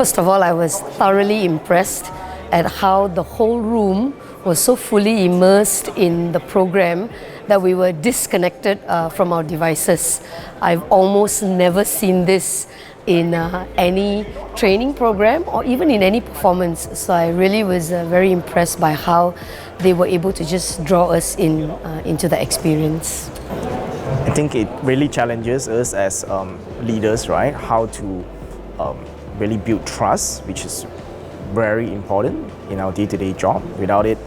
First of all, I was thoroughly impressed at how the whole room was so fully immersed in the program that we were disconnected from our devices. I've almost never seen this in any training program or even in any performance. So I really was very impressed by how they were able to just draw us into the experience. I think it really challenges us as leaders, right? How to really build trust, which is very important in our day-to-day job. Without it,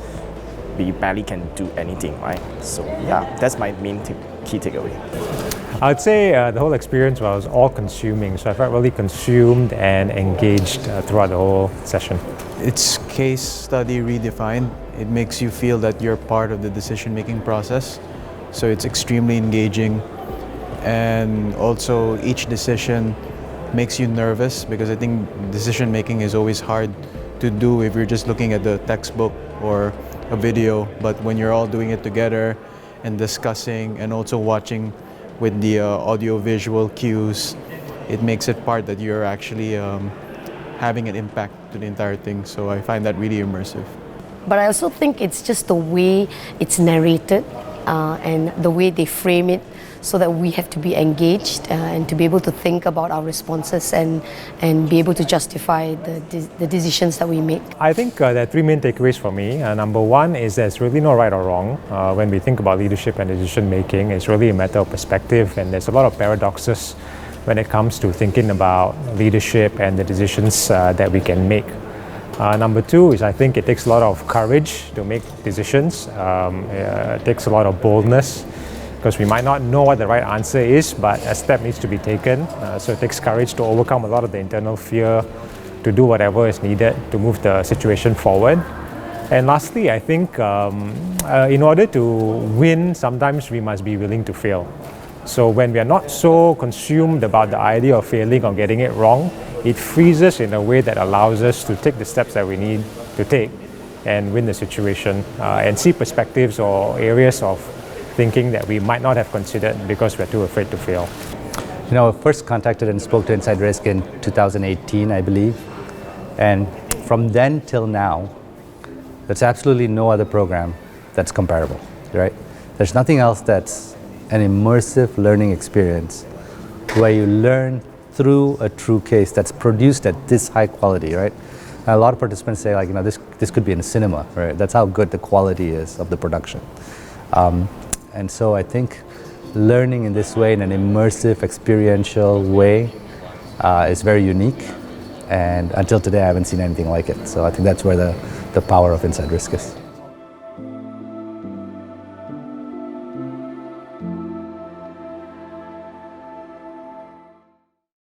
we barely can do anything, right? So yeah, that's my main key takeaway. I'd say the whole experience was all-consuming, so I felt really consumed and engaged throughout the whole session. It's case study redefined. It makes you feel that you're part of the decision-making process, so it's extremely engaging. And also each decision makes you nervous, because I think decision-making is always hard to do if you're just looking at the textbook or a video, but when you're all doing it together and discussing and also watching with the audio-visual cues, it makes it part that you're actually having an impact to the entire thing. So I find that really immersive. But I also think it's just the way it's narrated and the way they frame it, so that we have to be engaged and to be able to think about our responses and be able to justify the decisions that we make. I think there are three main takeaways for me. Number one is there's really no right or wrong when we think about leadership and decision making. It's really a matter of perspective, and there's a lot of paradoxes when it comes to thinking about leadership and the decisions that we can make. Number two is I think it takes a lot of courage to make decisions. It takes a lot of boldness, because we might not know what the right answer is, but a step needs to be taken. So it takes courage to overcome a lot of the internal fear, to do whatever is needed to move the situation forward. And lastly, I think in order to win, sometimes we must be willing to fail. So when we are not so consumed about the idea of failing or getting it wrong, it frees us in a way that allows us to take the steps that we need to take and win the situation and see perspectives or areas of thinking that we might not have considered because we're too afraid to fail. You know, I first contacted and spoke to InsideRisk in 2018, I believe. And from then till now, there's absolutely no other program that's comparable, right? There's nothing else that's an immersive learning experience where you learn through a true case that's produced at this high quality, right? And a lot of participants say, like, you know, this could be in a cinema, right? That's how good the quality is of the production. And so I think learning in this way, in an immersive, experiential way, is very unique. And until today, I haven't seen anything like it. So I think that's where the power of InsideRisk is.